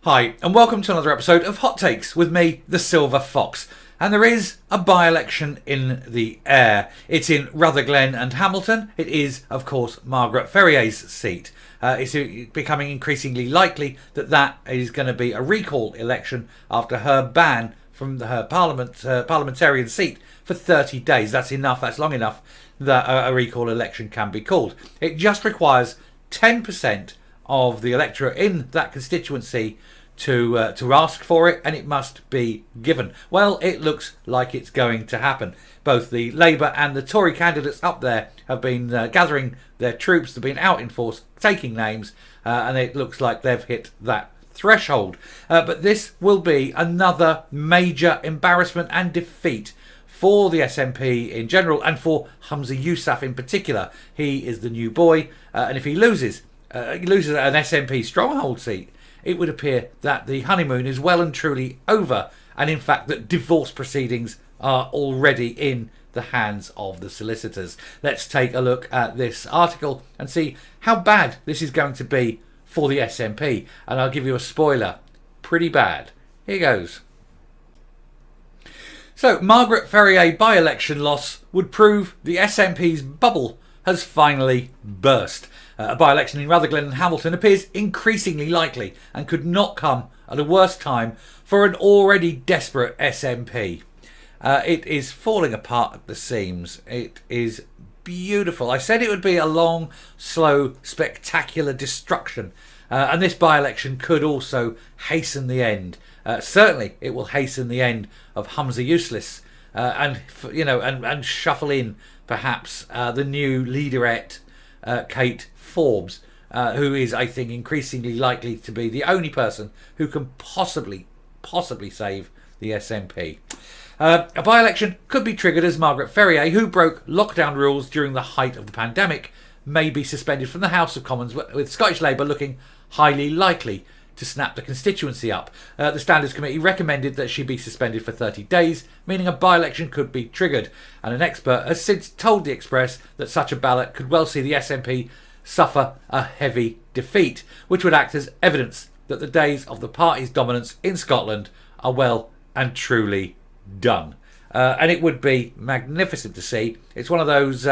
Hi, and welcome to another episode of Hot Takes with me, the Silver Fox. And there is a by-election in the air. It's in Rutherford and Hamilton. It is, of course, Margaret Ferrier's seat. It's becoming increasingly likely that that is going to be a recall election after her ban from her parliamentarian seat for 30 days. That's enough, that's long enough that a recall election can be called. It just requires 10% of the electorate in that constituency to ask for it, and it must be given. Well, it looks like it's going to happen. Both the Labour and the Tory candidates up there have been gathering their troops. They've been out in force, taking names, and it looks like they've hit that threshold. But this will be another major embarrassment and defeat for the SNP in general, and for Humza Yousaf in particular. He is the new boy, and if he loses an SNP stronghold seat, it would appear that the honeymoon is well and truly over, and in fact that divorce proceedings are already in the hands of the solicitors. Let's take a look at this article and see how bad this is going to be for the SNP, and I'll give you a spoiler. Pretty bad. Here goes. So, Margaret Ferrier by-election loss would prove the SNP's bubble has finally burst. A by-election in Rutherford and Hamilton appears increasingly likely and could not come at a worse time for an already desperate SNP. It is falling apart at the seams. It is beautiful. I said it would be a long, slow, spectacular destruction. And this by-election could also hasten the end. Certainly, it will hasten the end of Humza Yousaf, and shuffle in perhaps the new leaderette, Kate Forbes, who is, I think, increasingly likely to be the only person who can possibly save the SNP. A by-election could be triggered as Margaret Ferrier, who broke lockdown rules during the height of the pandemic, may be suspended from the House of Commons, with Scottish Labour looking highly likely to snap the constituency up. The Standards Committee recommended that she be suspended for 30 days, meaning a by-election could be triggered. And an expert has since told the Express that such a ballot could well see the SNP suffer a heavy defeat, which would act as evidence that the days of the party's dominance in Scotland are well and truly done. And it would be magnificent to see. It's one of those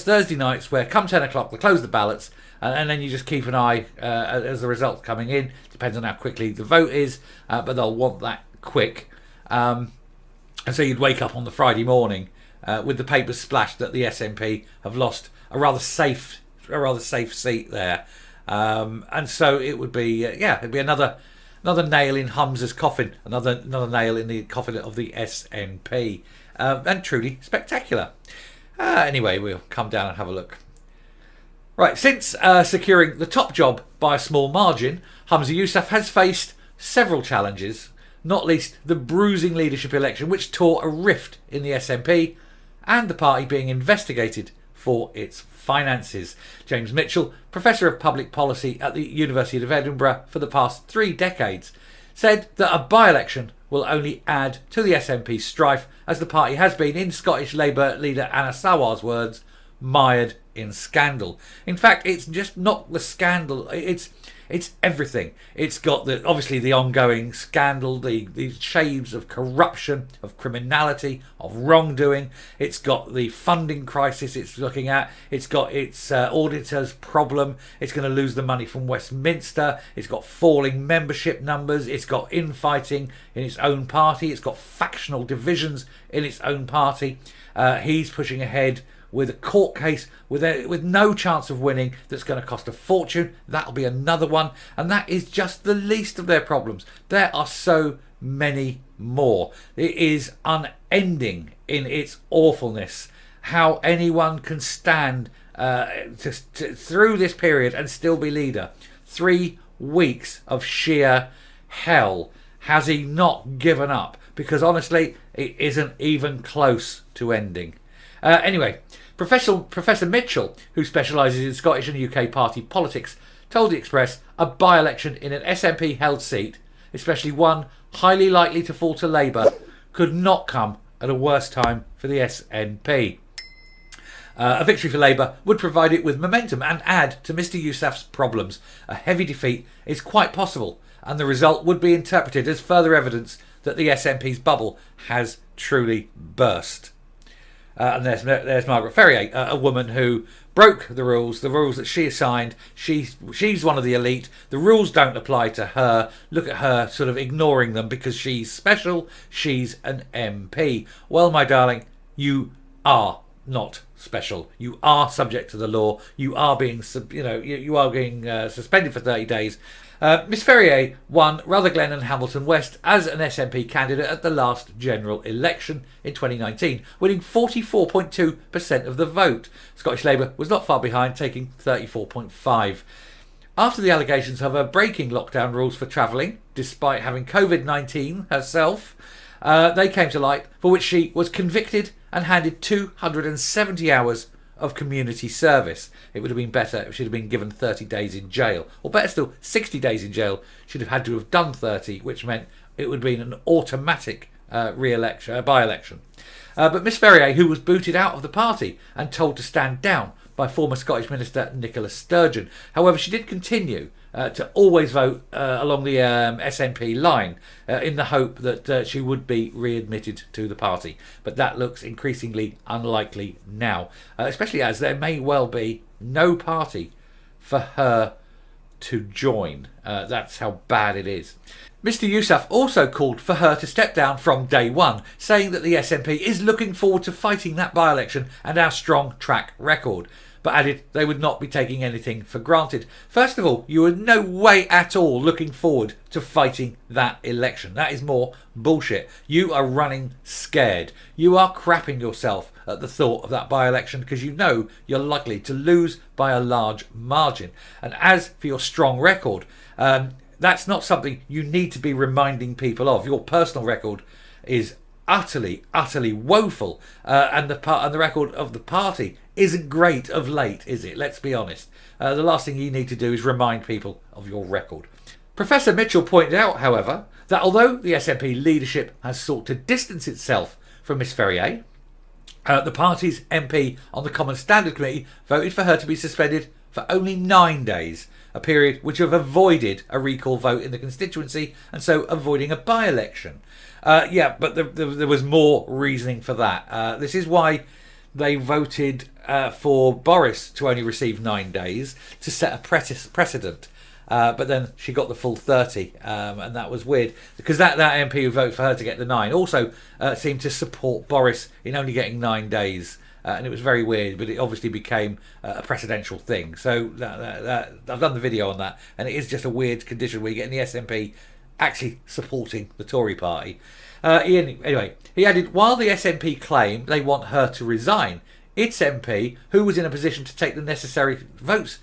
Thursday nights where come 10 o'clock they close the ballots, and then you just keep an eye as the results coming in. Depends on how quickly the vote is, but they'll want that quick. And so you'd wake up on the Friday morning with the papers splashed that the SNP have lost a rather safe seat there. And so it would be it'd be another nail in Humza's coffin, another nail in the coffin of the SNP, and truly spectacular. Anyway, we'll come down and have a look. Right, since securing the top job by a small margin, Humza Yousaf has faced several challenges, not least the bruising leadership election, which tore a rift in the SNP, and the party being investigated for its finances. James Mitchell, Professor of Public Policy at the University of Edinburgh for the past 3 decades, said that a by-election will only add to the SNP's strife, as the party has been, in Scottish Labour leader Anna Sawal's words, mired in scandal. In fact, it's just not the scandal, it's everything. It's got obviously the ongoing scandal, the shades of corruption, of criminality, of wrongdoing. It's got the funding crisis it's looking at. It's got its auditors problem. It's going to lose the money from Westminster. It's got falling membership numbers. It's got infighting in its own party. It's got factional divisions in its own party. He's pushing ahead with a court case with no chance of winning that's going to cost a fortune. That'll be another one. And that is just the least of their problems. There are so many more. It is unending in its awfulness how anyone can stand through this period and still be leader. 3 weeks of sheer hell. Has he not given up? Because honestly, it isn't even close to ending. Anyway, Professor Mitchell, who specialises in Scottish and UK party politics, told the Express a by-election in an SNP-held seat, especially one highly likely to fall to Labour, could not come at a worse time for the SNP. A victory for Labour would provide it with momentum and add to Mr Yousaf's problems. A heavy defeat is quite possible, and the result would be interpreted as further evidence that the SNP's bubble has truly burst. And there's Margaret Ferrier, a woman who broke the rules that she assigned. She's one of the elite. The rules don't apply to her. Look at her sort of ignoring them because she's special. She's an MP. Well, my darling, you are not special. You are subject to the law. You are being, you are being suspended for 30 days. Miss Ferrier won Rutherglen and Hamilton West as an SNP candidate at the last general election in 2019, winning 44.2% of the vote. Scottish Labour was not far behind, taking 34.5%. After the allegations of her breaking lockdown rules for travelling, despite having COVID-19 herself, they came to light, for which she was convicted and handed 270 hours of community service. It would have been better if she'd have been given 30 days in jail, or better still, 60 days in jail. She'd have had to have done 30, which meant it would have been an automatic by-election. But Miss Ferrier, who was booted out of the party and told to stand down by former Scottish Minister Nicola Sturgeon. However, she did continue to always vote along the SNP line in the hope that she would be readmitted to the party. But that looks increasingly unlikely now, especially as there may well be no party for her to join. That's how bad it is. Mr Yousaf also called for her to step down from day one, saying that the SNP is looking forward to fighting that by-election and our strong track record, but added they would not be taking anything for granted. First of all, you are no way at all looking forward to fighting that election. That is more bullshit. You are running scared. You are crapping yourself at the thought of that by-election because you know you're likely to lose by a large margin. And as for your strong record, that's not something you need to be reminding people of. Your personal record is utterly woeful, and the record of the party isn't great of late, is it? Let's be honest. The last thing you need to do is remind people of your record. Professor Mitchell pointed out, however, that although the SNP leadership has sought to distance itself from Miss Ferrier, the party's MP on the Common Standard Committee voted for her to be suspended for only 9 days, a period which have avoided a recall vote in the constituency and so avoiding a by-election. But there was more reasoning for that. This is why they voted for Boris to only receive 9 days to set a precedent. But then she got the full 30, and that was weird because that MP who voted for her to get the 9 also seemed to support Boris in only getting 9 days. And it was very weird, but it obviously became a precedential thing. So I've done the video on that, and it is just a weird condition where you're getting the SNP actually supporting the Tory party. Anyway, he added, while the SNP claim they want her to resign, its MP, who was in a position to take the necessary votes,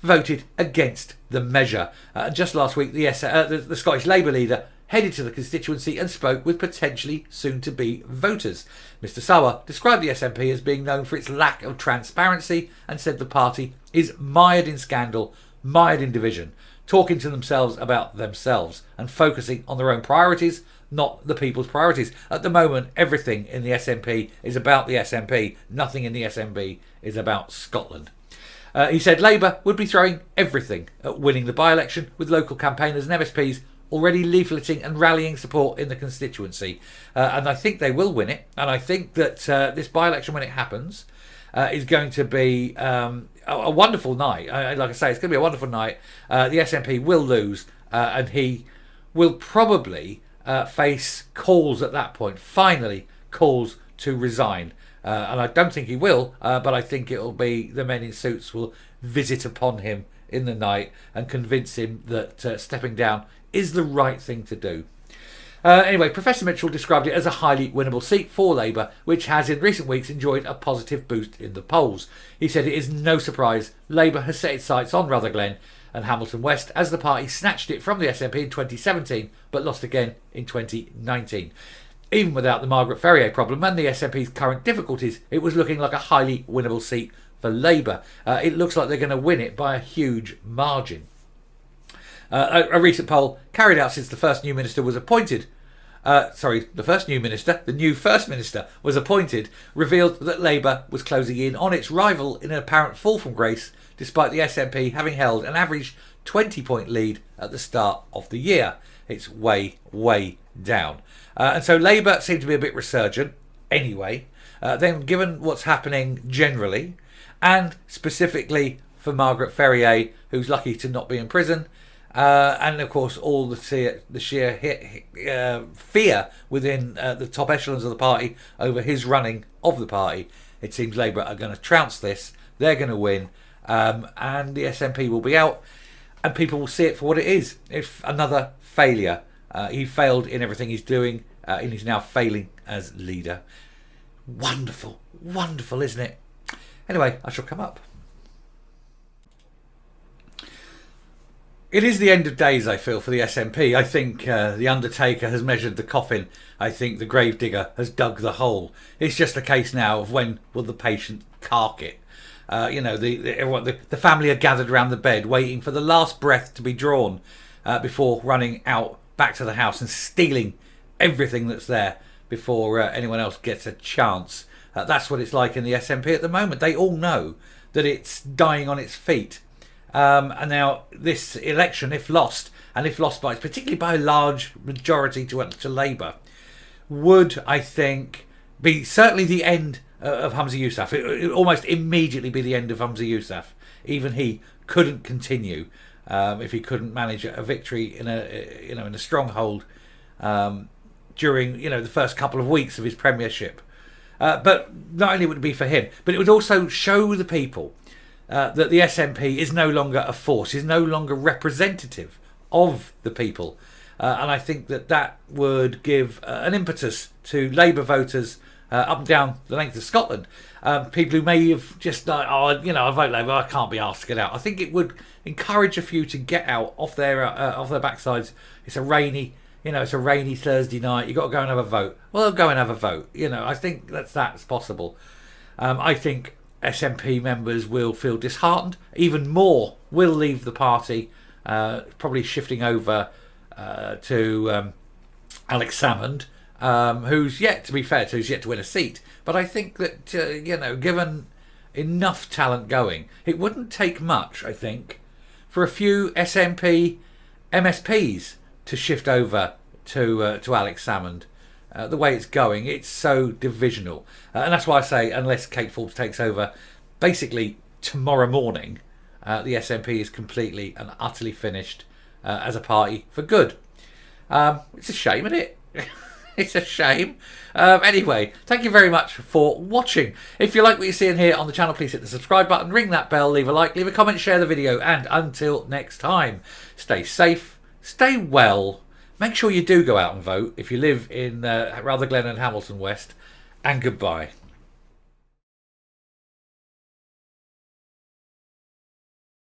voted against the measure. Just last week, the Scottish Labour leader headed to the constituency and spoke with potentially soon-to-be voters. Mr Sawa described the SNP as being known for its lack of transparency and said the party is mired in scandal, mired in division, talking to themselves about themselves and focusing on their own priorities, not the people's priorities. At the moment, everything in the SNP is about the SNP. Nothing in the SNP is about Scotland. He said Labour would be throwing everything at winning the by-election, with local campaigners and MSPs already leafleting and rallying support in the constituency. And I think they will win it. And I think that this by-election, when it happens, is going to be a wonderful night. Like I say, it's going to be a wonderful night. The SNP will lose, and he will probably face calls at that point, finally calls to resign. And I don't think he will, but I think it'll be the men in suits will visit upon him in the night and convince him that stepping down is the right thing to do. Anyway, Professor Mitchell described it as a highly winnable seat for Labour, which has in recent weeks enjoyed a positive boost in the polls. He said it is no surprise Labour has set its sights on Rutherglen and Hamilton West as the party snatched it from the SNP in 2017 but lost again in 2019. Even without the Margaret Ferrier problem and the SNP's current difficulties, it was looking like a highly winnable seat for Labour. It looks like they're going to win it by a huge margin. A recent poll carried out since the first new minister was appointed, the new First Minister was appointed, revealed that Labour was closing in on its rival in an apparent fall from grace, despite the SNP having held an average 20-point lead at the start of the year. It's way, way down. And so Labour seem to be a bit resurgent anyway. Then given what's happening generally, and specifically for Margaret Ferrier, who's lucky to not be in prison, and of course all the sheer fear within the top echelons of the party over his running of the party, it seems Labour are going to trounce this. They're going to win, and the SNP will be out, and people will see it for what it is. If another failure, he failed in everything he's doing, and he's now failing as leader. Wonderful, wonderful, isn't it? Anyway, I shall come up. It is the end of days, I feel, for the SNP. I think the undertaker has measured the coffin. I think the gravedigger has dug the hole. It's just a case now of when will the patient cark it. The family are gathered around the bed waiting for the last breath to be drawn before running out back to the house and stealing everything that's there before anyone else gets a chance. That's what it's like in the SNP at the moment. They all know that it's dying on its feet. And now this election, if lost, and if lost by, particularly by a large majority to Labour, would, I think, be certainly the end of Humza Yousaf. It would almost immediately be the end of Humza Yousaf. Even he couldn't continue if he couldn't manage a victory in a stronghold during the first couple of weeks of his premiership. But not only would it be for him, but it would also show the people that the SNP is no longer a force, is no longer representative of the people. And I think that would give an impetus to Labour voters up and down the length of Scotland. People who may have just I vote Labour, I can't be asked to get out. I think it would encourage a few to get out off their backsides. It's a rainy Thursday night. You've got to go and have a vote. Well, go and have a vote. I think that's possible. I think SNP members will feel disheartened. Even more will leave the party, probably shifting over to Alex Salmond, who's yet to win a seat. But I think that given enough talent going, it wouldn't take much, I think, for a few SNP MSPs to shift over to Alex Salmond. The way it's going, it's so divisional. And that's why I say, unless Kate Forbes takes over, basically tomorrow morning, the SNP is completely and utterly finished as a party for good. It's a shame, isn't it? It's a shame. Anyway, thank you very much for watching. If you like what you're seeing here on the channel, please hit the subscribe button, ring that bell, leave a like, leave a comment, share the video, and until next time, stay safe, stay well. Make sure you do go out and vote if you live in Rutherglen and Hamilton West, and goodbye.